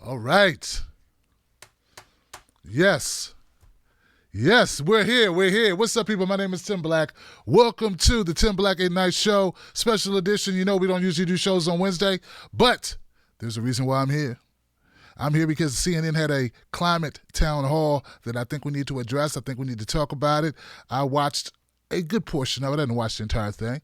All right. Yes. Yes, we're here. We're here. What's up, people? My name is Tim Black. Welcome to the Tim Black at Night Show, special edition. You know we don't usually do shows on Wednesday, but there's a reason why I'm here. I'm here because CNN had a climate town hall that I think we need to address. I think we need to talk about it. I watched a good portion of it. I didn't watch the entire thing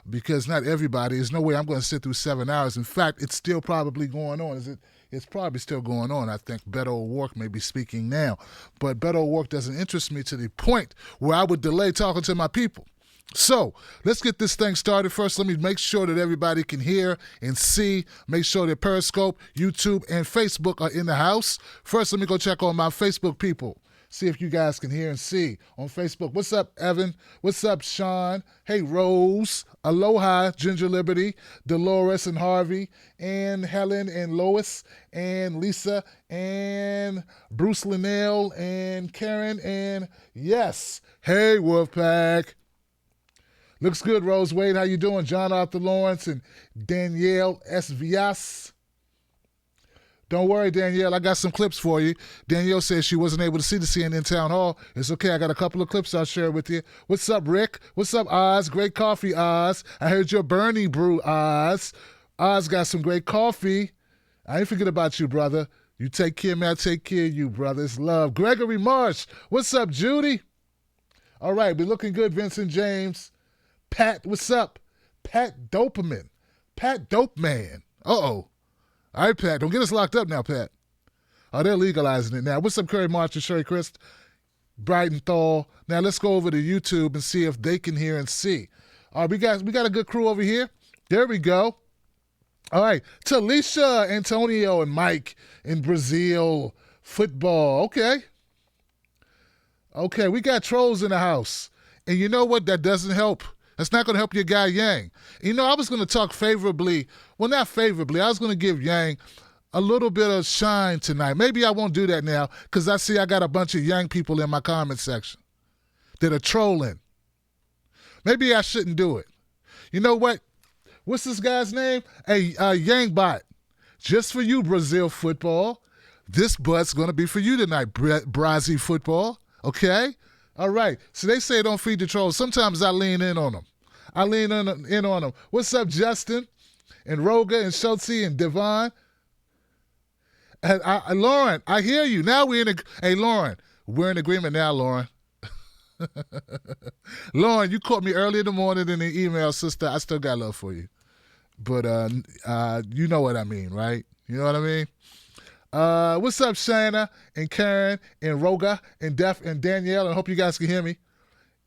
because not everybody. There's no way I'm going to sit through 7 hours. In fact, it's still probably going on. It's probably still going on. I think Beto O'Rourke may be speaking now. But Beto O'Rourke doesn't interest me to the point where I would delay talking to my people. So let's get this thing started. First, let me make sure that everybody can hear and see. Make sure that Periscope, YouTube, and Facebook are in the house. First, let me go check on my Facebook people. See if you guys can hear and see on Facebook. What's up, Evan? What's up, Sean? Hey, Rose. Aloha, Ginger Liberty, Dolores and Harvey, and Helen and Lois, and Lisa, and Bruce Linnell, and Karen, and yes, hey, Wolfpack. Looks good, Rose Wade. How you doing? John Arthur Lawrence and Danielle S. Vias. Don't worry, Danielle. I got some clips for you. Danielle says she wasn't able to see the CNN Town Hall. It's okay. I got a couple of clips I'll share with you. What's up, Rick? What's up, Oz? Great coffee, Oz. I heard your Bernie brew, Oz. Oz got some great coffee. I ain't forget about you, brother. You take care, man. I take care of you, brother. It's love. Gregory Marsh. What's up, Judy? All right. We're looking good, Vincent James. Pat, what's up? Pat Dopeman. Pat Dope Man. Uh-oh. All right, Pat. Don't get us locked up now, Pat. Oh, they're legalizing it now. What's up, Curry March and Sherry Christ? Brighton Thal. Now let's go over to YouTube and see if they can hear and see. All right, we got a good crew over here. There we go. All right. Talisha, Antonio, and Mike in Brazil. Football. Okay, we got trolls in the house. And you know what? That doesn't help. That's not going to help your guy Yang. You know, I was going to talk favorably. Well, not favorably. I was going to give Yang a little bit of shine tonight. Maybe I won't do that now because I see I got a bunch of Yang people in my comment section that are trolling. Maybe I shouldn't do it. You know what? What's this guy's name? Hey, Yang Bot. Just for you, Brazil football. This butt's going to be for you tonight, Brazil football. Okay? All right. So they say don't feed the trolls. Sometimes I lean in on them. In on them. What's up, Justin? And Roga and Schultze and Devon? And Lauren, I hear you. Now we're in Hey, Lauren, we're in agreement now, Lauren. Lauren, you caught me early in the morning in the email, sister. I still got love for you. But you know what I mean, right? You know what I mean? What's up, Shana and Karen and Roga and Def and Danielle? I hope you guys can hear me.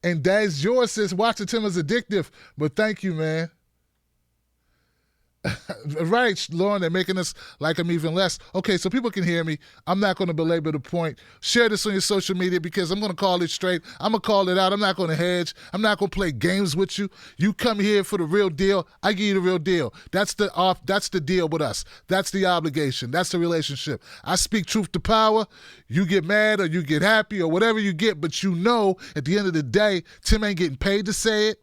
And Daz George says, watching Tim is addictive, but thank you, man. Right, Lauren, they're making us like them even less. Okay, so people can hear me. I'm not going to belabor the point. Share this on your social media because I'm going to call it straight. I'm going to call it out. I'm not going to hedge. I'm not going to play games with you. You come here for the real deal. I give you the real deal. That's the deal with us. That's the obligation. That's the relationship. I speak truth to power. You get mad or you get happy or whatever you get, but you know at the end of the day, Tim ain't getting paid to say it.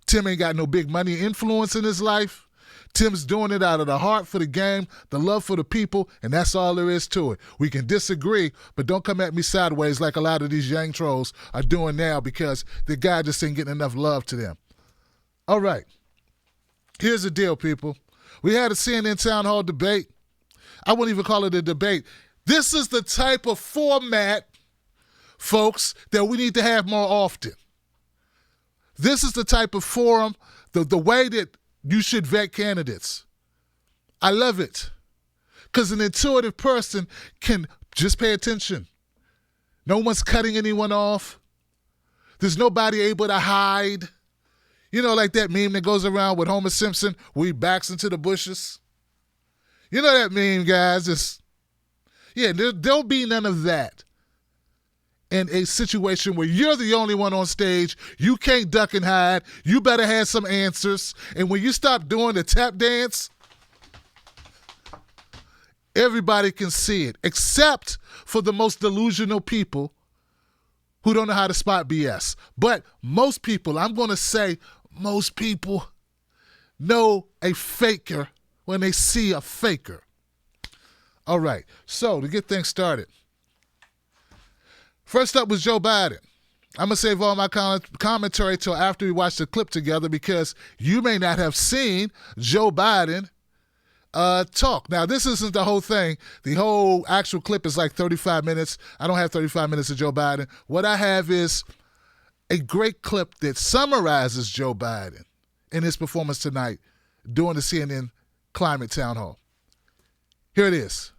Tim ain't got no big money influence in his life. Tim's doing it out of the heart for the game, the love for the people, and that's all there is to it. We can disagree, but don't come at me sideways like a lot of these Yang trolls are doing now because the guy just ain't getting enough love to them. All right. Here's the deal, people. We had a CNN Town Hall debate. I wouldn't even call it a debate. This is the type of format, folks, that we need to have more often. This is the type of forum, the way that you should vet candidates. I love it. Because an intuitive person can just pay attention. No one's cutting anyone off. There's nobody able to hide. You know, like that meme that goes around with Homer Simpson where he backs into the bushes. You know that meme, guys? There'll be none of that. In a situation where you're the only one on stage, you can't duck and hide, you better have some answers. And when you stop doing the tap dance, everybody can see it, except for the most delusional people who don't know how to spot BS. But most people, I'm going to say most people, know a faker when they see a faker. All right. So to get things started, first up was Joe Biden. I'm going to save all my commentary till after we watch the clip together because you may not have seen Joe Biden talk. Now, this isn't the whole thing. The whole actual clip is like 35 minutes. I don't have 35 minutes of Joe Biden. What I have is a great clip that summarizes Joe Biden in his performance tonight during the CNN Climate Town Hall. Here it is.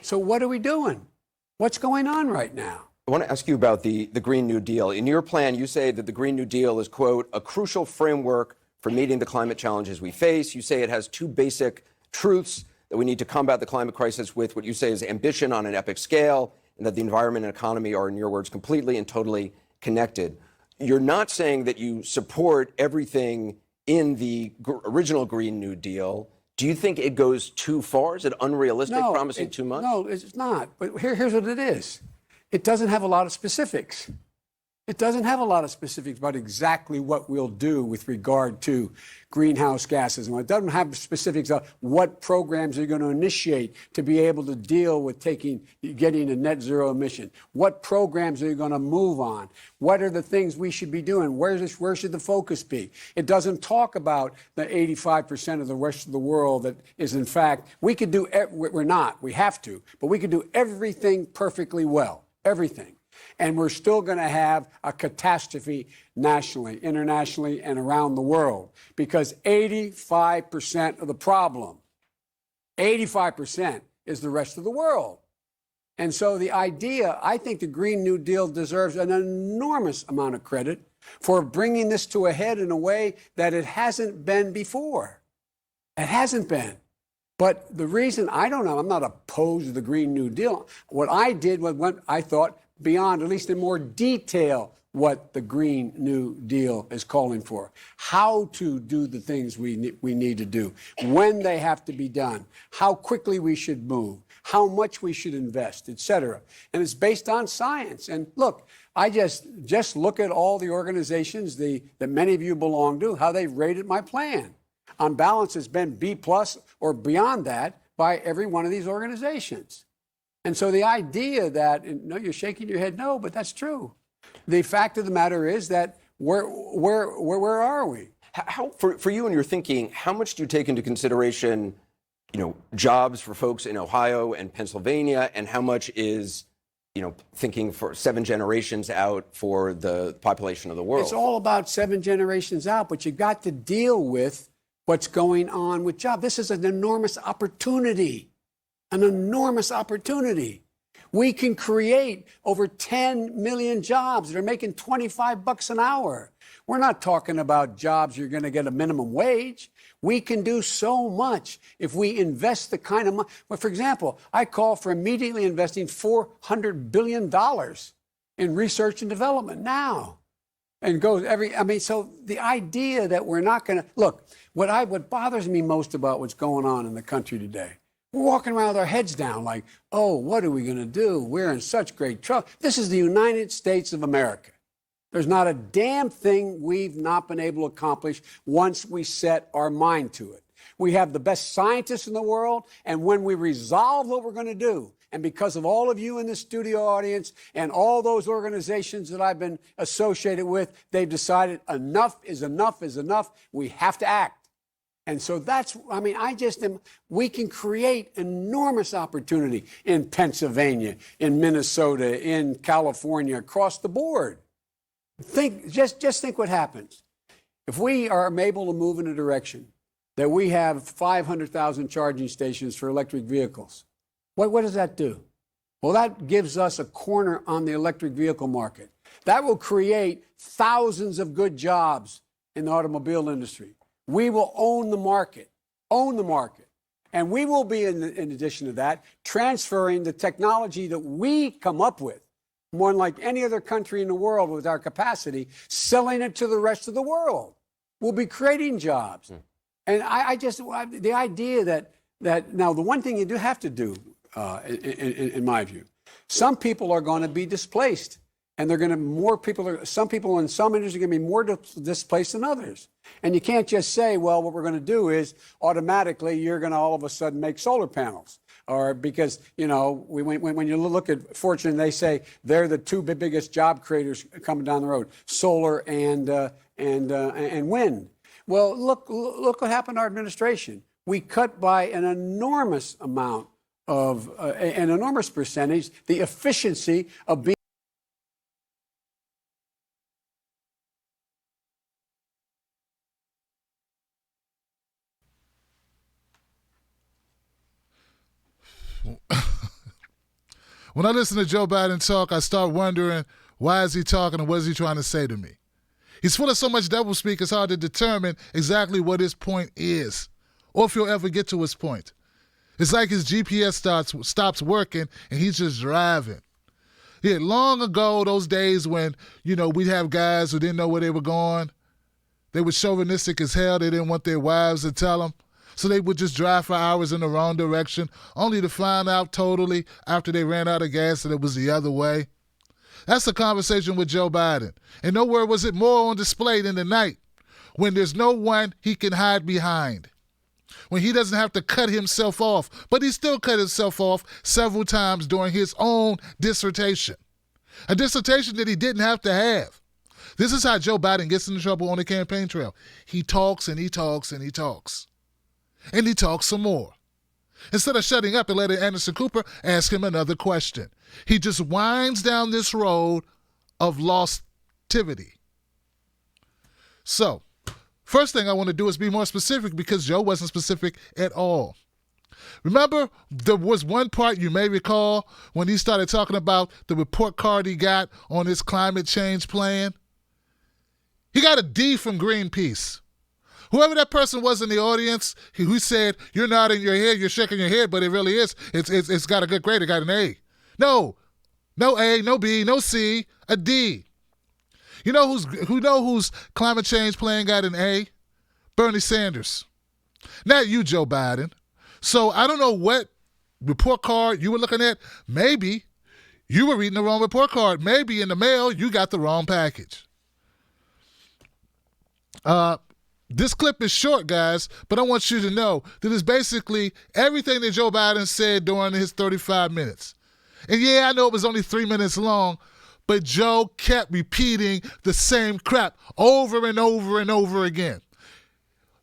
So what are we doing? What's going on right now? I want to ask you about the Green New Deal. In your plan, you say that the Green New Deal is, quote, a crucial framework for meeting the climate challenges we face. You say it has two basic truths, that we need to combat the climate crisis with what you say is ambition on an epic scale, and that the environment and economy are, in your words, completely and totally connected. You're not saying that you support everything in the original Green New Deal. Do you think it goes too far? Is it unrealistic, promising too much? No, it's not. But here's what it is. It doesn't have a lot of specifics. It doesn't have a lot of specifics about exactly what we'll do with regard to greenhouse gases. And it doesn't have specifics of what programs are going to initiate to be able to deal with getting a net zero emission. What programs are you going to move on? What are the things we should be doing? Where should the focus be? It doesn't talk about the 85% of the rest of the world that is, in fact, we could do, we're not, we have to, but we could do everything perfectly well, everything. And we're still going to have a catastrophe nationally, internationally, and around the world because 85% of the problem, 85% is the rest of the world. And so the idea, I think the Green New Deal deserves an enormous amount of credit for bringing this to a head in a way that it hasn't been before. It hasn't been. But the reason, I don't know, I'm not opposed to the Green New Deal. What I did was when I thought beyond, at least in more detail, what the Green New Deal is calling for, how to do the things we need to do, when they have to be done, how quickly we should move, how much we should invest, et cetera. And it's based on science. And look, I just look at all the organizations that many of you belong to, how they've rated my plan. On balance, it's been B+ or beyond that by every one of these organizations. And so the idea that, no, you're shaking your head, no, but that's true. The fact of the matter is that where are we? How for you and your thinking, how much do you take into consideration, jobs for folks in Ohio and Pennsylvania, and how much is, thinking for 7 generations out for the population of the world? It's all about 7 generations out, but you've got to deal with what's going on with jobs. This is an enormous opportunity. An enormous opportunity. We can create over 10 million jobs that are making $25 an hour. We're not talking about jobs you're going to get a minimum wage. We can do so much if we invest the kind of money. Well, for example, I call for immediately investing $400 billion in research and development now. And so the idea that we're not going to, look, what bothers me most about what's going on in the country today, we're walking around with our heads down like, oh, what are we going to do? We're in such great trouble. This is the United States of America. There's not a damn thing we've not been able to accomplish once we set our mind to it. We have the best scientists in the world, and when we resolve what we're going to do, and because of all of you in the studio audience and all those organizations that I've been associated with, they've decided enough is enough is enough. We have to act. And so we can create enormous opportunity in Pennsylvania, in Minnesota, in California, across the board. Just think what happens. If we are able to move in a direction that we have 500,000 charging stations for electric vehicles, what does that do? Well, that gives us a corner on the electric vehicle market. That will create thousands of good jobs in the automobile industry. We will own the market. And we will be, in addition to that, transferring the technology that we come up with, more than like any other country in the world with our capacity, selling it to the rest of the world. We'll be creating jobs. And the idea that now the one thing you do have to do, in my view, some people are going to be displaced. And they're going to some people in some industries are going to be more displaced than others. And you can't just say, well, what we're going to do is automatically you're going to all of a sudden make solar panels. Or because, when you look at Fortune, they say they're the two biggest job creators coming down the road, solar and wind. Well, look what happened to our administration. We cut by an enormous amount of, an enormous percentage, the efficiency of being. When I listen to Joe Biden talk, I start wondering, why is he talking and what is he trying to say to me? He's full of so much doublespeak, it's hard to determine exactly what his point is or if he'll ever get to his point. It's like his GPS stops working and he's just driving. Yeah, long ago, those days when, we'd have guys who didn't know where they were going. They were chauvinistic as hell. They didn't want their wives to tell them. So they would just drive for hours in the wrong direction, only to find out totally after they ran out of gas that it was the other way. That's the conversation with Joe Biden. And nowhere was it more on display than tonight, when there's no one he can hide behind, when he doesn't have to cut himself off, but he still cut himself off several times during his own dissertation, a dissertation that he didn't have to have. This is how Joe Biden gets into trouble on the campaign trail. He talks and he talks and he talks. And he talks some more. Instead of shutting up and letting Anderson Cooper ask him another question, he just winds down this road of lostivity. So, first thing I want to do is be more specific, because Joe wasn't specific at all. Remember, there was one part you may recall when he started talking about the report card he got on his climate change plan? He got a D from Greenpeace. Whoever that person was in the audience who said, you're nodding your head, you're shaking your head, but it really is, it's got a good grade, it got an A. No A, no B, no C, a D. Who whose climate change plan got an A? Bernie Sanders. Not you, Joe Biden. So I don't know what report card you were looking at. Maybe you were reading the wrong report card. Maybe in the mail you got the wrong package. This clip is short, guys, but I want you to know that it's basically everything that Joe Biden said during his 35 minutes. And yeah, I know it was only 3 minutes long, but Joe kept repeating the same crap over and over and over again.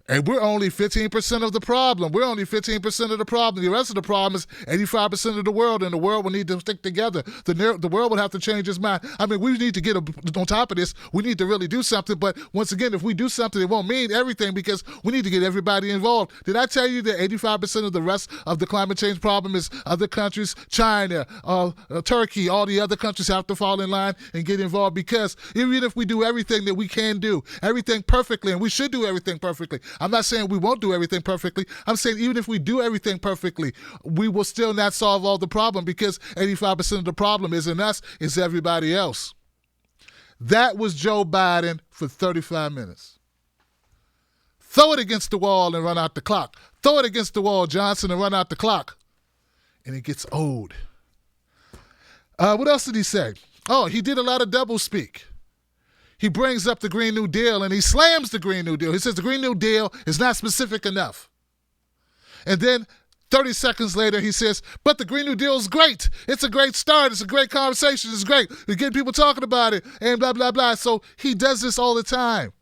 And we're only 15% of the problem. We're only 15% of the problem. The rest of the problem is 85% of the world, and the world will need to stick together. The world will have to change its mind. I mean, we need to get on top of this. We need to really do something. But once again, if we do something, it won't mean everything, because we need to get everybody involved. Did I tell you that 85% of the rest of the climate change problem is other countries, China, Turkey, all the other countries have to fall in line and get involved? Because even if we do everything that we can do, everything perfectly, and we should do everything perfectly, I'm not saying we won't do everything perfectly. I'm saying even if we do everything perfectly, we will still not solve all the problem, because 85% of the problem isn't us, it's everybody else. That was Joe Biden for 35 minutes. Throw it against the wall and run out the clock. Throw it against the wall, Johnson, and run out the clock. And it gets old. What else did he say? Oh, he did a lot of doublespeak. He brings up the Green New Deal and he slams the Green New Deal. He says the Green New Deal is not specific enough. And then 30 seconds later, he says, but the Green New Deal is great. It's a great start. It's a great conversation. It's great. We're getting people talking about it and blah, blah, blah. So he does this all the time.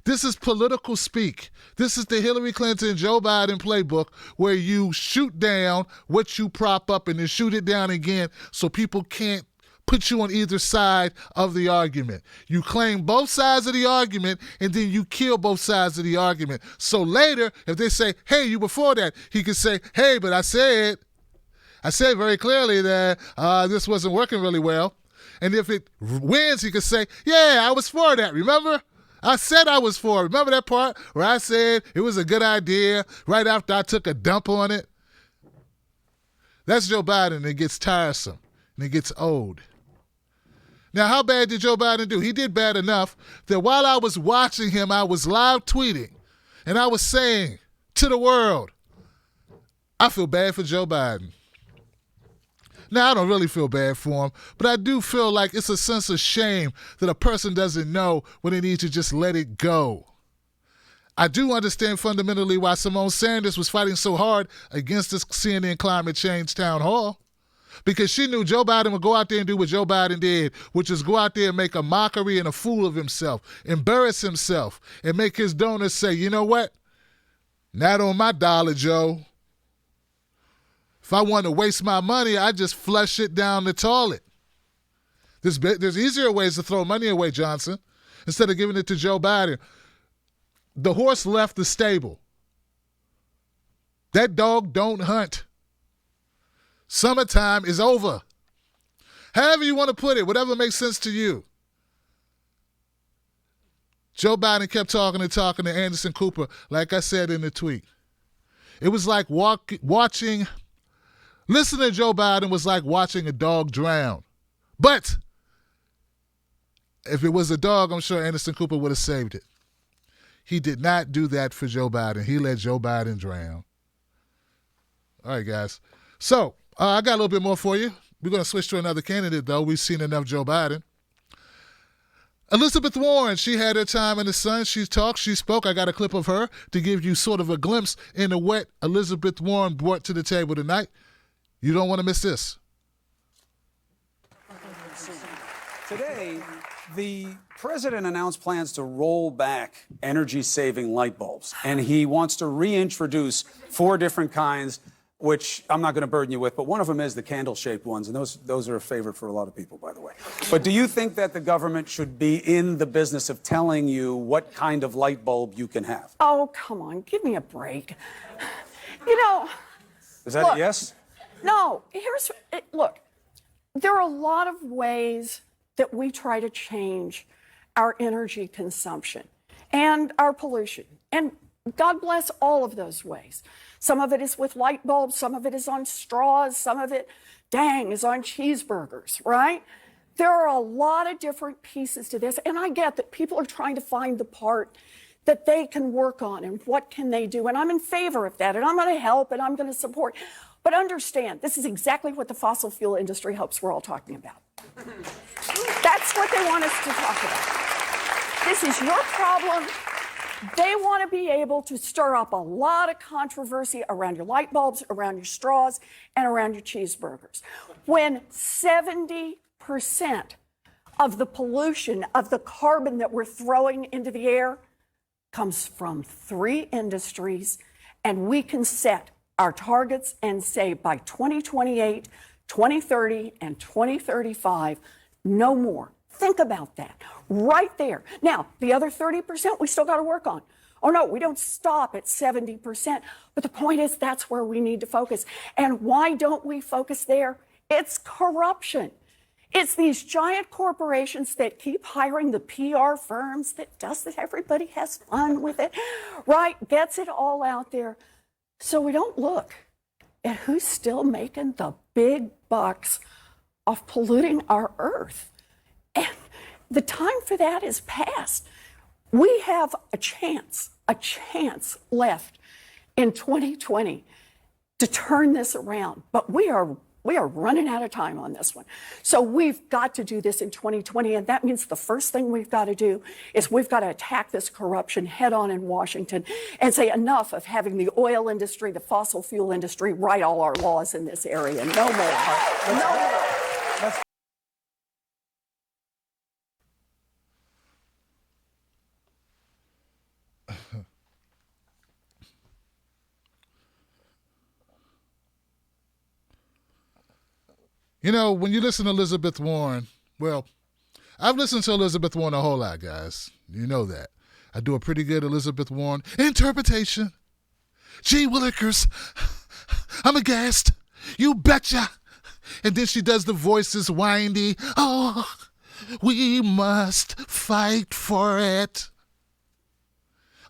This is political speak. This is the Hillary Clinton, Joe Biden playbook, where you shoot down what you prop up and then shoot it down again so people can't put you on either side of the argument. You claim both sides of the argument, and then you kill both sides of the argument. So later, if they say, hey, you before that, he can say, hey, but I said very clearly that this wasn't working really well. And if it wins, he can say, yeah, I was for that, remember? I said I was for it. Remember that part where I said it was a good idea right after I took a dump on it? That's Joe Biden. It gets tiresome, and it gets old. Now, how bad did Joe Biden do? He did bad enough that while I was watching him, I was live tweeting, and I was saying to the world, I feel bad for Joe Biden. Now, I don't really feel bad for him, but I do feel like it's a sense of shame that a person doesn't know when they need to just let it go. I do understand fundamentally why Simone Sanders was fighting so hard against this CNN climate change town hall, because she knew Joe Biden would go out there and do what Joe Biden did, which is go out there and make a mockery and a fool of himself, embarrass himself, and make his donors say, you know what? Not on my dollar, Joe. If I want to waste my money, I just flush it down the toilet. There's easier ways to throw money away, Johnson, instead of giving it to Joe Biden. The horse left the stable. That dog don't hunt. Summertime is over. However you want to put it, whatever makes sense to you. Joe Biden kept talking to Anderson Cooper, like I said in the tweet. It was like listening to Joe Biden was like watching a dog drown. But if it was a dog, I'm sure Anderson Cooper would have saved it. He did not do that for Joe Biden. He let Joe Biden drown. All right, guys. So I got a little bit more for you. We're going to switch to another candidate, though. We've seen enough Joe Biden. Elizabeth Warren, she had her time in the sun. She talked, she spoke. I got a clip of her to give you sort of a glimpse into what Elizabeth Warren brought to the table tonight. You don't want to miss this. Today, the president announced plans to roll back energy-saving light bulbs, and he wants to reintroduce 4 different kinds, which I'm not going to burden you with, but one of them is the candle-shaped ones, and those are a favorite for a lot of people, by the way. But do you think that the government should be in the business of telling you what kind of light bulb you can have? Oh, come on, give me a break. You know... Is that look, a yes? No, look, there are a lot of ways that we try to change our energy consumption and our pollution. And God bless all of those ways. Some of it is with light bulbs, some of it is on straws, some of it, is on cheeseburgers, right? There are a lot of different pieces to this, and I get that people are trying to find the part that they can work on and what can they do, and I'm in favor of that, and I'm going to help, and I'm going to support. But understand, this is exactly what the fossil fuel industry hopes we're all talking about. That's what they want us to talk about. This is your problem. They want to be able to stir up a lot of controversy around your light bulbs, around your straws, and around your cheeseburgers. When 70% of the pollution, of the carbon that we're throwing into the air comes from 3 industries, and we can set our targets and say by 2028, 2030, and 2035, no more. Think about that right there. Now, the other 30%, we still got to work on. Oh, no, we don't stop at 70%. But the point is, that's where we need to focus. And why don't we focus there? It's corruption. It's these giant corporations that keep hiring the PR firms that does that. Everybody has fun with it, right? Gets it all out there. So we don't look at who's still making the big bucks of polluting our earth. And the time for that is past. We have a chance left in 2020 to turn this around, but we are running out of time on this one. So we've got to do this in 2020, and that means the first thing we've got to do is we've got to attack this corruption head on in Washington and say enough of having the oil industry, the fossil fuel industry write all our laws in this area. No more. No more. You know, when you listen to Elizabeth Warren, well, I've listened to Elizabeth Warren a whole lot, guys. You know that. I do a pretty good Elizabeth Warren interpretation. Gee Willikers, I'm aghast. You betcha. And then she does the voices windy. Oh, we must fight for it.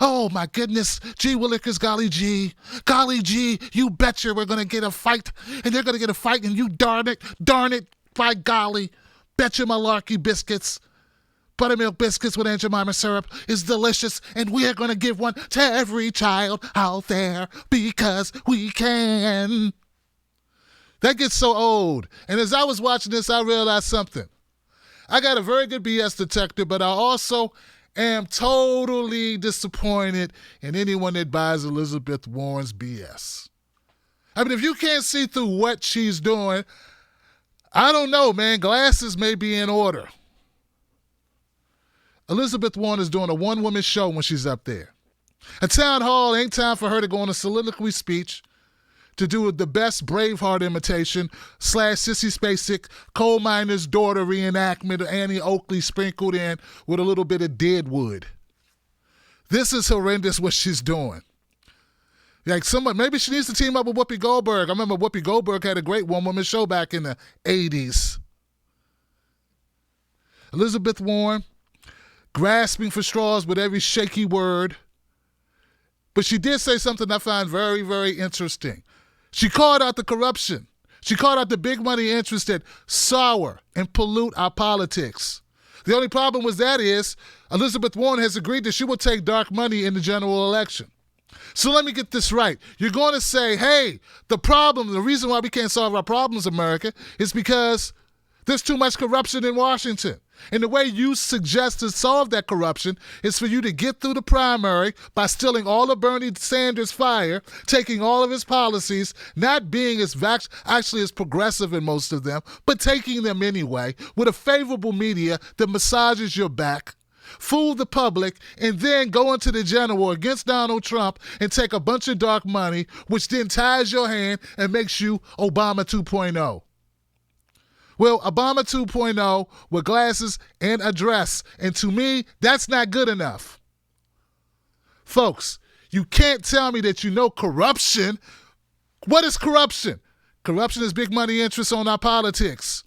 Oh, my goodness. Gee Willikers, golly gee. Golly gee, you betcha we're going to get a fight. And they're going to get a fight, and you darn it, by golly. Betcha malarkey biscuits. Buttermilk biscuits with Aunt Jemima syrup is delicious, and we're going to give one to every child out there because we can. That gets so old. And as I was watching this, I realized something. I got a very good BS detector, but I also am totally disappointed in anyone that buys Elizabeth Warren's BS. I mean, if you can't see through what she's doing, I don't know, man. Glasses may be in order. Elizabeth Warren is doing a one-woman show when she's up there. A town hall ain't time for her to go on a soliloquy speech, to do the best Braveheart imitation / Sissy Spacek coal miner's daughter reenactment of Annie Oakley sprinkled in with a little bit of Deadwood. This is horrendous what she's doing. Like maybe she needs to team up with Whoopi Goldberg. I remember Whoopi Goldberg had a great one-woman show back in the 80s. Elizabeth Warren, grasping for straws with every shaky word. But she did say something I find very, very interesting. She called out the corruption. She called out the big money interests that sour and pollute our politics. The only problem with that is Elizabeth Warren has agreed that she will take dark money in the general election. So let me get this right. You're going to say, hey, the reason why we can't solve our problems, America, is because there's too much corruption in Washington. And the way you suggest to solve that corruption is for you to get through the primary by stealing all of Bernie Sanders' fire, taking all of his policies, not being actually as progressive in most of them, but taking them anyway, with a favorable media that massages your back, fool the public, and then go into the general against Donald Trump and take a bunch of dark money, which then ties your hand and makes you Obama 2.0. Well, Obama 2.0 with glasses and a dress. And to me, that's not good enough. Folks, you can't tell me that you know corruption. What is corruption? Corruption is big money interests on our politics.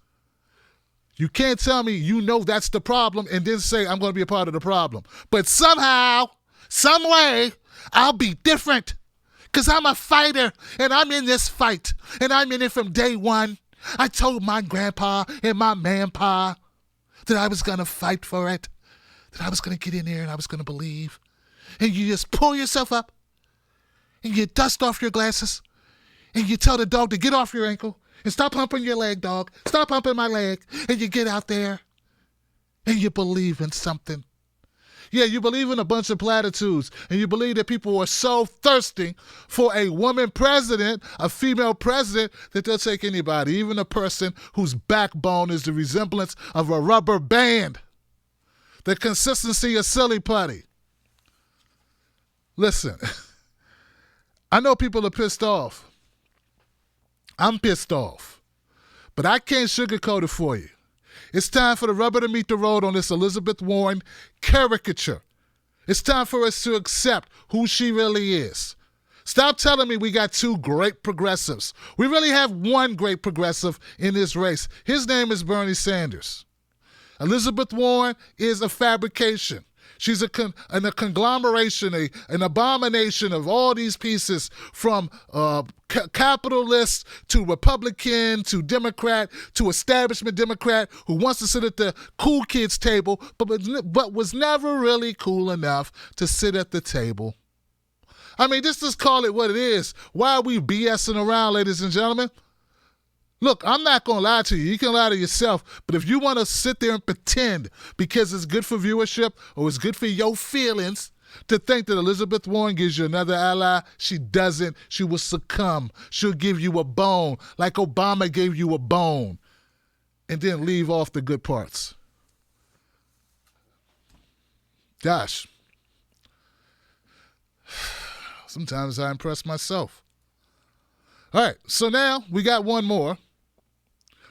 You can't tell me you know that's the problem and then say I'm going to be a part of the problem. But somehow, some way, I'll be different because I'm a fighter and I'm in this fight and I'm in it from day one. I told my grandpa and my manpa that I was going to fight for it, that I was going to get in there and I was going to believe. And you just pull yourself up and you dust off your glasses and you tell the dog to get off your ankle and stop humping your leg, dog. Stop humping my leg. And you get out there and you believe in something. Yeah, you believe in a bunch of platitudes, and you believe that people are so thirsty for a woman president, a female president, that they'll take anybody, even a person whose backbone is the resemblance of a rubber band, the consistency of silly putty. Listen, I know people are pissed off. I'm pissed off, but I can't sugarcoat it for you. It's time for the rubber to meet the road on this Elizabeth Warren caricature. It's time for us to accept who she really is. Stop telling me we got two great progressives. We really have one great progressive in this race. His name is Bernie Sanders. Elizabeth Warren is a fabrication. She's a conglomeration, an abomination of all these pieces, from capitalist to Republican to Democrat to establishment Democrat who wants to sit at the cool kids table but was never really cool enough to sit at the table. I mean, just call it what it is. Why are we BSing around, ladies and gentlemen? Look, I'm not going to lie to you. You can lie to yourself. But if you want to sit there and pretend because it's good for viewership or it's good for your feelings to think that Elizabeth Warren gives you another ally, she doesn't. She will succumb. She'll give you a bone like Obama gave you a bone and then leave off the good parts. Gosh. Sometimes I impress myself. All right, so now we got one more.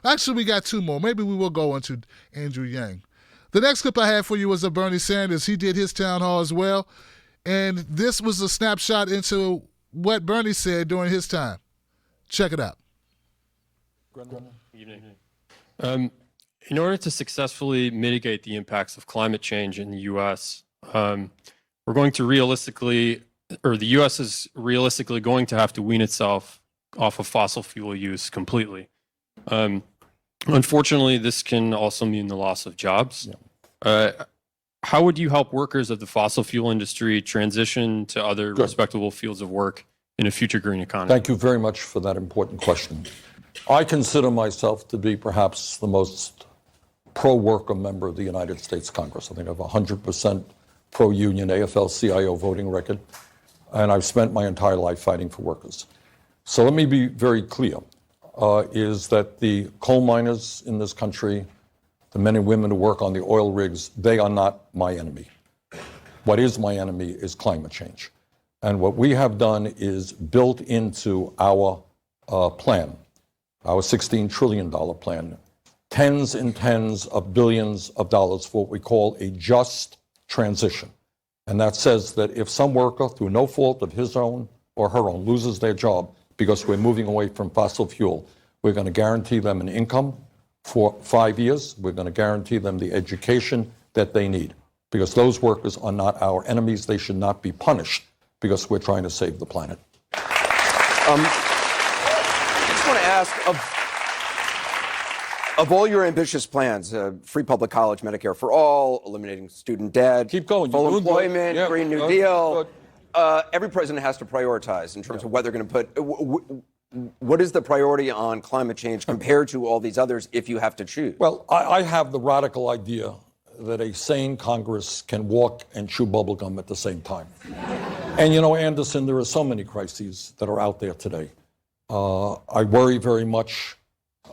Actually, we got two more. Maybe we will go into Andrew Yang. The next clip I had for you was of Bernie Sanders. He did his town hall as well. And this was a snapshot into what Bernie said during his time. Check it out. Good evening. In order to successfully mitigate the impacts of climate change in the U.S., we're going to the U.S. is realistically going to have to wean itself off of fossil fuel use completely. Unfortunately, this can also mean the loss of jobs. How would you help workers of the fossil fuel industry transition to other respectable fields of work in a future green economy? Thank you very much for that important question. I consider myself to be perhaps the most pro-worker member of the United States Congress. I think I have a 100% pro-union AFL-CIO voting record, and I've spent my entire life fighting for workers. So let me be very clear, is that the coal miners in this country, the men and women who work on the oil rigs, they are not my enemy. What is my enemy is climate change. And what we have done is built into our plan, our $16 trillion plan, tens and tens of billions of dollars for what we call a just transition. And that says that if some worker, through no fault of his own or her own, loses their job because we're moving away from fossil fuel, we're going to guarantee them an income for 5 years. We're going to guarantee them the education that they need, because those workers are not our enemies. They should not be punished because we're trying to save the planet. I just want to ask, of all your ambitious plans, free public college, Medicare for all, eliminating student debt, Keep going. full You're doing good. employment, Yeah, Green New good, Deal, good. every president has to prioritize in terms of what they're going to put. What is the priority on climate change compared to all these others if you have to choose? Well, I have the radical idea that a sane Congress can walk and chew bubblegum at the same time. And, you know, Anderson, there are so many crises that are out there today. I worry very much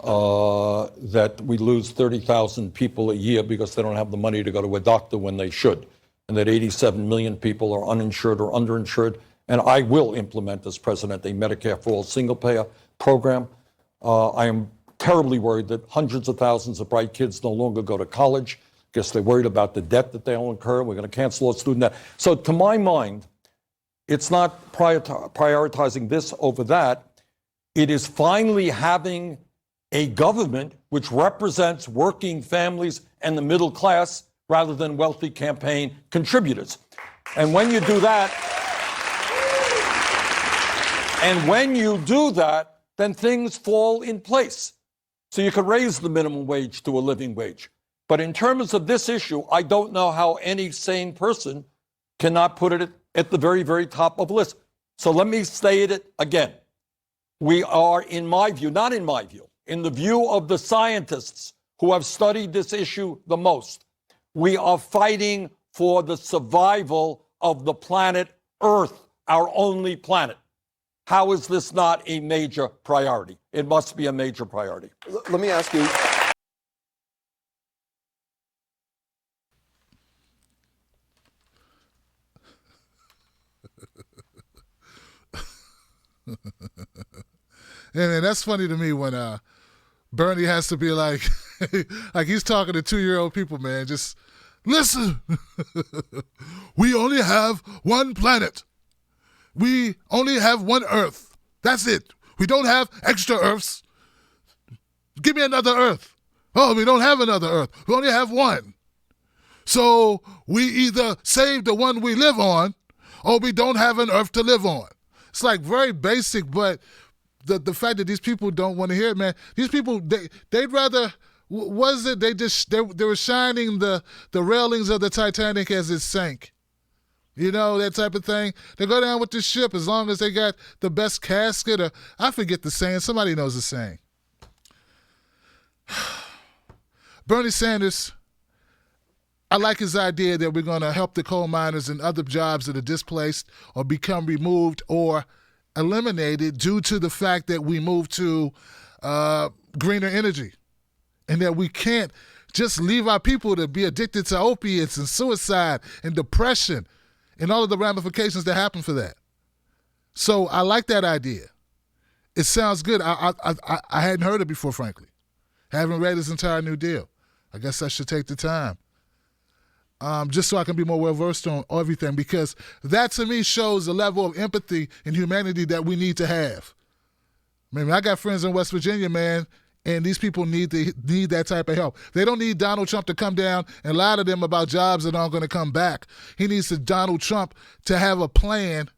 that we lose 30,000 people a year because they don't have the money to go to a doctor when they should, and that 87 million people are uninsured or underinsured. And I will implement, as president, a Medicare for All single-payer program. I am terribly worried that hundreds of thousands of bright kids no longer go to college because they're worried about the debt that they'll incur. We're going to cancel all student debt. So to my mind, it's not prioritizing this over that. It is finally having a government which represents working families and the middle class rather than wealthy campaign contributors. And when you do that, then things fall in place. So you can raise the minimum wage to a living wage. But in terms of this issue, I don't know how any sane person cannot put it at the very, very top of the list. So let me state it again. We are, in my view, not in my view, in the view of the scientists who have studied this issue the most, we are fighting for the survival of the planet Earth, our only planet. How is this not a major priority? It must be a major priority. Let me ask you. And that's funny to me when Bernie has to be like, like he's talking to 2-year-old people, man. Just listen. We only have one planet. We only have one Earth. That's it. We don't have extra Earths. Give me another Earth. Oh, we don't have another Earth. We only have one. So we either save the one we live on or we don't have an Earth to live on. It's like very basic, but the fact that these people don't want to hear it, man. These people, they'd rather, was it they were shining the railings of the Titanic as it sank. You know, that type of thing. They go down with the ship as long as they got the best casket, or I forget the saying. Somebody knows the saying. Bernie Sanders, I like his idea that we're going to help the coal miners and other jobs that are displaced or become removed or eliminated due to the fact that we move to greener energy, and that we can't just leave our people to be addicted to opiates and suicide and depression and all of the ramifications that happen for that. So I like that idea. It sounds good. I hadn't heard it before, frankly. Haven't read his entire New Deal. I guess I should take the time. Just so I can be more well-versed on everything, because that to me shows a level of empathy and humanity that we need to have. I mean, I got friends in West Virginia, man, and these people need that type of help. They don't need Donald Trump to come down and lie to them about jobs that aren't going to come back. He needs Donald Trump to have a plan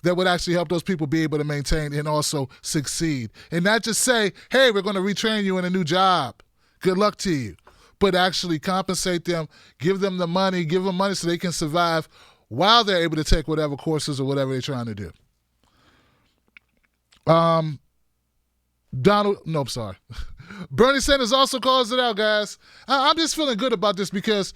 that would actually help those people be able to maintain and also succeed. And not just say, hey, we're going to retrain you in a new job. Good luck to you. But actually compensate them, give them the money, give them money so they can survive while they're able to take whatever courses or whatever they're trying to do. Bernie Sanders also calls it out, guys. I'm just feeling good about this because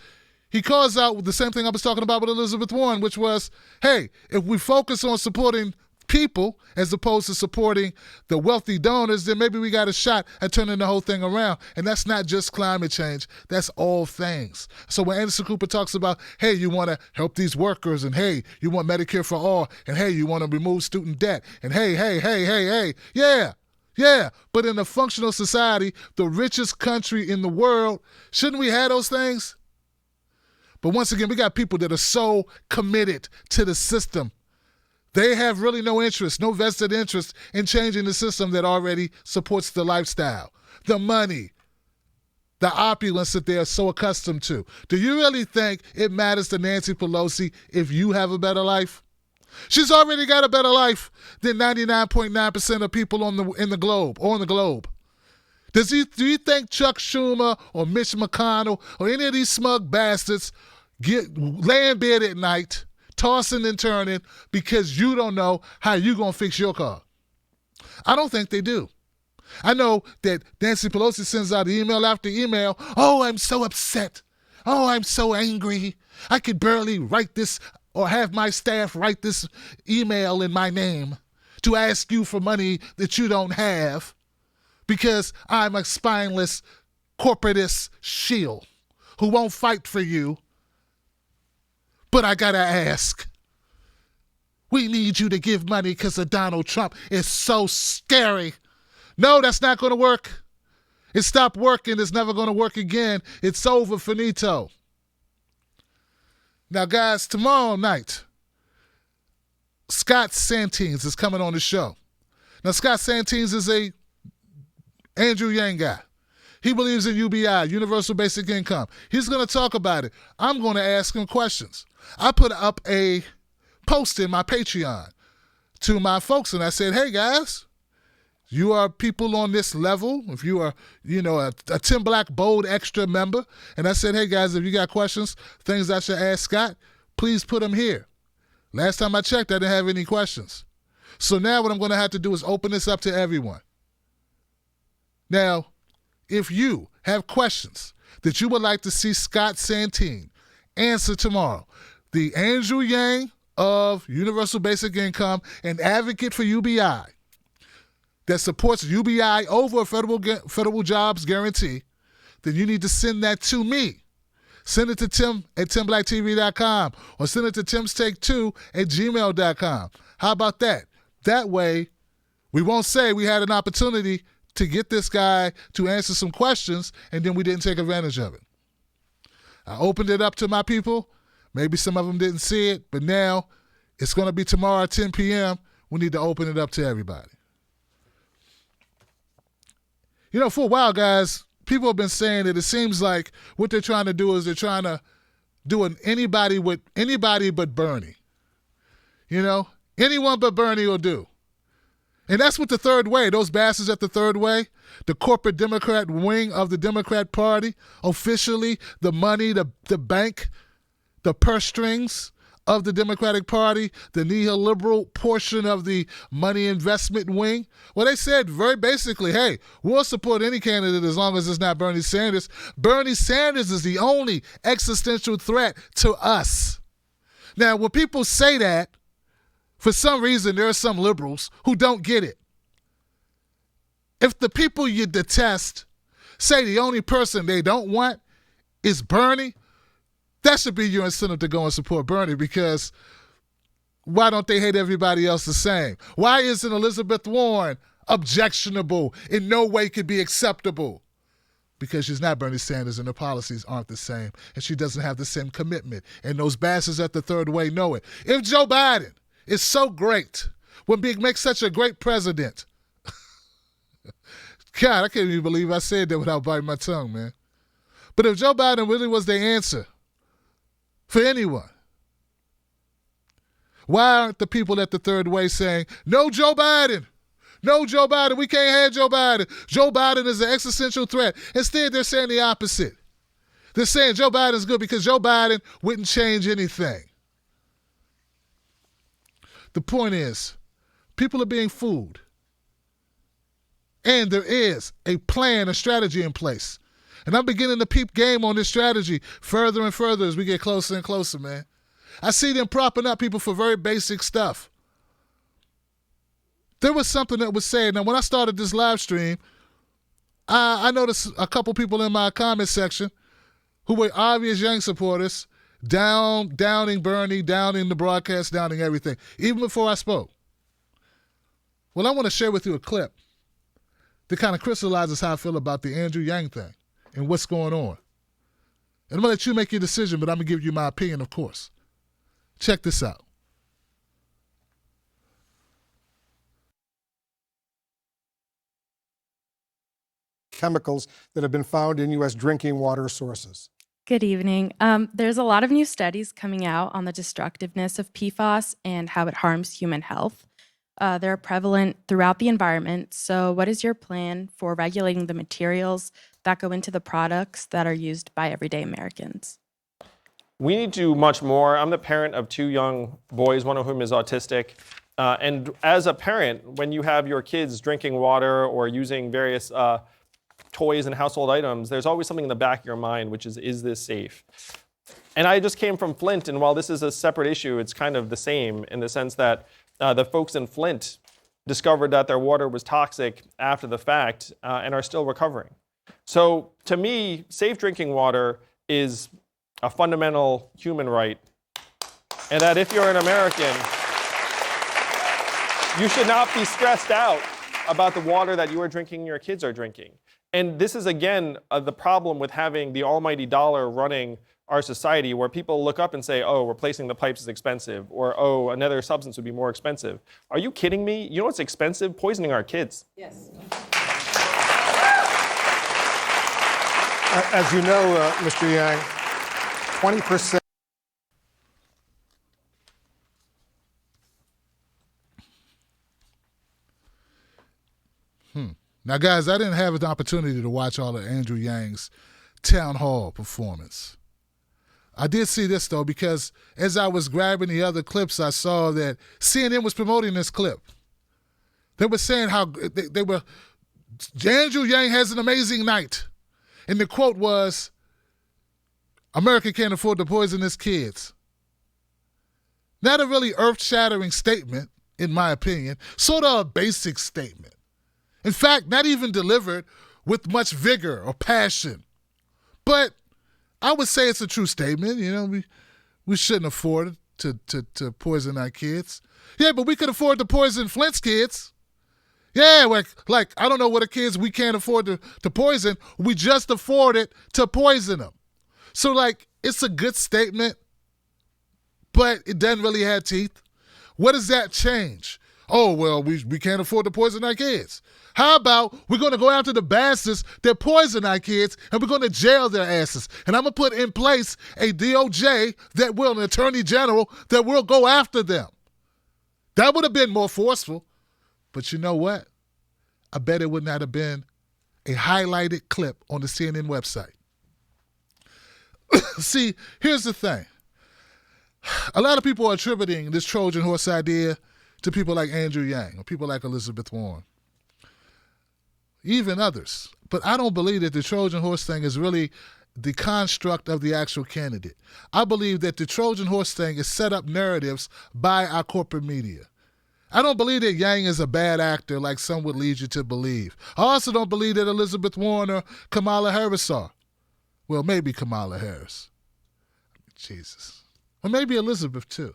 he calls out the same thing I was talking about with Elizabeth Warren, which was, hey, if we focus on supporting people as opposed to supporting the wealthy donors, then maybe we got a shot at turning the whole thing around. And that's not just climate change. That's all things. So when Anderson Cooper talks about, hey, you want to help these workers, and hey, you want Medicare for all, and hey, you want to remove student debt, and hey, yeah. But in a functional society, the richest country in the world, shouldn't we have those things? But once again, we got people that are so committed to the system. They have really no interest, no vested interest in changing the system that already supports the lifestyle, the money, the opulence that they are so accustomed to. Do you really think it matters to Nancy Pelosi if you have a better life? She's already got a better life than 99.9% of people on the globe. Do you think Chuck Schumer or Mitch McConnell or any of these smug bastards lay in bed at night, tossing and turning because you don't know how you're going to fix your car? I don't think they do. I know that Nancy Pelosi sends out email after email. Oh, I'm so upset. Oh, I'm so angry. I could barely write this or have my staff write this email in my name to ask you for money that you don't have because I'm a spineless corporatist shill who won't fight for you. But I gotta ask. We need you to give money because of Donald Trump. It's so scary. No, that's not going to work. It stopped working. It's never going to work again. It's over, finito. Now, guys, tomorrow night, Scott Santines is coming on the show. Now, Scott Santines is a Andrew Yang guy. He believes in UBI, Universal Basic Income. He's going to talk about it. I'm going to ask him questions. I put up a post in my Patreon to my folks, and I said, hey, guys, you are people on this level. If you are, a Tim Black Bold Extra member, and I said, hey, guys, if you got questions, things I should ask Scott, please put them here. Last time I checked, I didn't have any questions. So now what I'm going to have to do is open this up to everyone. Now, if you have questions that you would like to see Scott Santine answer tomorrow, the Andrew Yang of Universal Basic Income, an advocate for UBI that supports UBI over a federal jobs guarantee, then you need to send that to me. Send it to Tim at timblacktv.com or send it to timstake2@gmail.com. How about that? That way, we won't say we had an opportunity to get this guy to answer some questions and then we didn't take advantage of it. I opened it up to my people. Maybe some of them didn't see it, but now it's going to be tomorrow at 10 p.m. We need to open it up to everybody. For a while, guys, people have been saying that it seems like what they're trying to do is they're trying to do anybody but Bernie. Anyone but Bernie will do. And that's what the third way, those bastards at the third way, the corporate Democrat wing of the Democrat Party, officially the money, the bank, the purse strings of the Democratic Party, the neoliberal portion of the money investment wing. Well, they said very basically, hey, we'll support any candidate as long as it's not Bernie Sanders. Bernie Sanders is the only existential threat to us. Now, when people say that, for some reason, there are some liberals who don't get it. If the people you detest say the only person they don't want is Bernie, that should be your incentive to go and support Bernie, because why don't they hate everybody else the same? Why isn't Elizabeth Warren objectionable, in no way could be acceptable? Because she's not Bernie Sanders and her policies aren't the same, and she doesn't have the same commitment, and those bastards at the third way know it. If Joe Biden is so great, would make such a great president. God, I can't even believe I said that without biting my tongue, man. But if Joe Biden really was the answer for anyone, why aren't the people at the third way saying, no Joe Biden, no Joe Biden, we can't have Joe Biden. Joe Biden is an existential threat. Instead, they're saying the opposite. They're saying Joe Biden's good because Joe Biden wouldn't change anything. The point is, people are being fooled. And there is a plan, a strategy in place. And I'm beginning to peep game on this strategy further and further as we get closer and closer, man. I see them propping up people for very basic stuff. There was something that was said. Now, when I started this live stream, I noticed a couple people in my comment section who were obvious Yang supporters, downing Bernie, downing the broadcast, downing everything, even before I spoke. Well, I want to share with you a clip that kind of crystallizes how I feel about the Andrew Yang thing and what's going on. And I'm going to let you make your decision, but I'm going to give you my opinion, of course. Check this out. Chemicals that have been found in U.S. drinking water sources. Good evening. There's a lot of new studies coming out on the destructiveness of PFAS and how it harms human health. They're prevalent throughout the environment. So what is your plan for regulating the materials that go into the products that are used by everyday Americans? We need to do much more. I'm the parent of 2 young boys, one of whom is autistic. And as a parent, when you have your kids drinking water or using various toys and household items, there's always something in the back of your mind, which is this safe? And I just came from Flint, and while this is a separate issue, it's kind of the same in the sense that the folks in Flint discovered that their water was toxic after the fact and are still recovering. So to me, safe drinking water is a fundamental human right. And that if you're an American, you should not be stressed out about the water that you are drinking and your kids are drinking. And this is, again, the problem with having the almighty dollar running our society, where people look up and say, oh, replacing the pipes is expensive, or, oh, another substance would be more expensive. Are you kidding me? You know what's expensive? Poisoning our kids. Yes. As you know, Mr. Yang, 20%. Now, guys, I didn't have an opportunity to watch all of Andrew Yang's town hall performance. I did see this, though, because as I was grabbing the other clips, I saw that CNN was promoting this clip. They were saying how they were, Andrew Yang has an amazing night. And the quote was, America can't afford to poison its kids. Not a really earth-shattering statement, in my opinion, sort of a basic statement. In fact, not even delivered with much vigor or passion. But I would say it's a true statement. You know, we shouldn't afford to poison our kids. Yeah, but we could afford to poison Flint's kids. Yeah, like I don't know what the kids we can't afford to poison. We just afforded to poison them. So, like, it's a good statement, but it doesn't really have teeth. What does that change? Oh, well, we can't afford to poison our kids. How about we're going to go after the bastards that poison our kids, and we're going to jail their asses. And I'm going to put in place a DOJ that will, an attorney general that will go after them. That would have been more forceful. But you know what? I bet it would not have been a highlighted clip on the CNN website. See, here's the thing. A lot of people are attributing this Trojan horse idea to people like Andrew Yang or people like Elizabeth Warren, even others. But I don't believe that the Trojan horse thing is really the construct of the actual candidate. I believe that the Trojan horse thing is set up narratives by our corporate media. I don't believe that Yang is a bad actor like some would lead you to believe. I also don't believe that Elizabeth Warren or Kamala Harris are. Well, maybe Kamala Harris. Jesus. Or maybe Elizabeth too.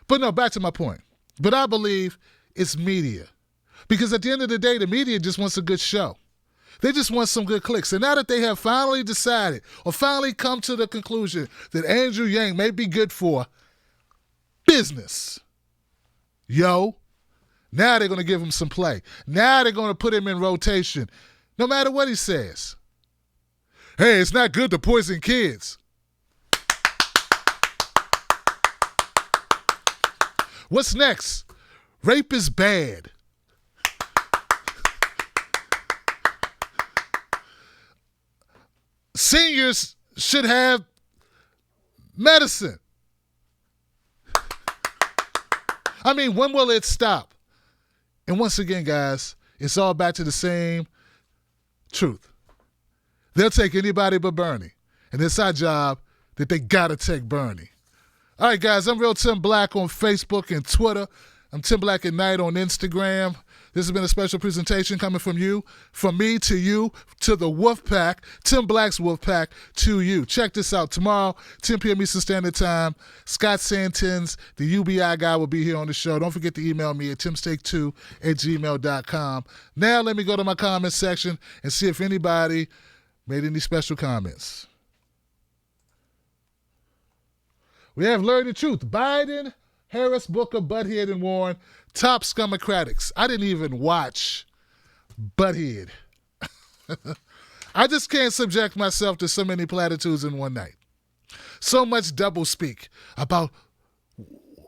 But no, back to my point. But I believe it's media. Because at the end of the day, the media just wants a good show. They just want some good clicks. And now that they have finally decided or finally come to the conclusion that Andrew Yang may be good for business, now they're going to give him some play. Now they're going to put him in rotation, no matter what he says. Hey, it's not good to poison kids. What's next? Rape is bad. Seniors should have medicine. I mean, when will it stop? And once again, guys, it's all back to the same truth. They'll take anybody but Bernie. And it's our job that they got to take Bernie. All right, guys, I'm Real Tim Black on Facebook and Twitter. I'm Tim Black at Night on Instagram. This has been a special presentation coming from you, from me to you, to the Wolf Pack, Tim Black's Wolf Pack to you. Check this out. Tomorrow, 10 p.m. Eastern Standard Time, Scott Santins, the UBI guy, will be here on the show. Don't forget to email me at timsteak2@gmail.com. Now let me go to my comment section and see if anybody made any special comments. We have Learn the Truth. Biden, Harris, Booker, Butthead, and Warren, top scumocratics. I didn't even watch Butthead. I just can't subject myself to so many platitudes in one night. So much doublespeak about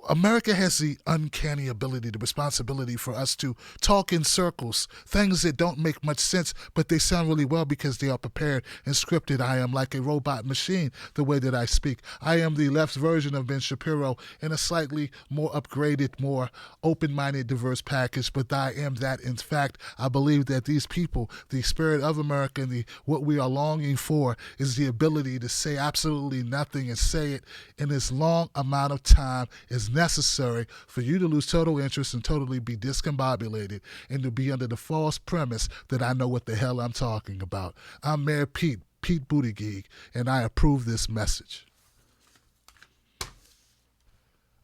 America has the uncanny ability, the responsibility for us to talk in circles, things that don't make much sense, but they sound really well because they are prepared and scripted. I am like a robot machine, the way that I speak. I am the left version of Ben Shapiro in a slightly more upgraded, more open-minded, diverse package, but I am that. In fact, I believe that these people, the spirit of America and what we are longing for is the ability to say absolutely nothing and say it in as long amount of time as necessary for you to lose total interest and totally be discombobulated and to be under the false premise that I know what the hell I'm talking about. I'm Mayor Pete Buttigieg, and I approve this message.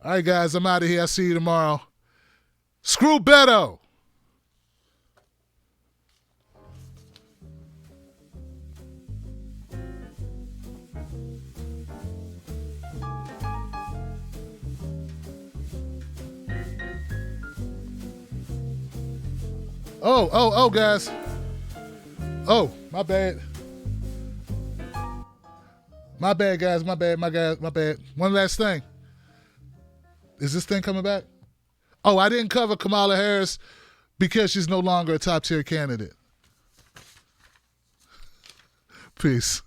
All right, guys, I'm out of here. I'll see you tomorrow. Screw Beto. Oh, guys. Oh, my bad. My bad, guys. My bad. One last thing. Is this thing coming back? Oh, I didn't cover Kamala Harris because she's no longer a top-tier candidate. Peace.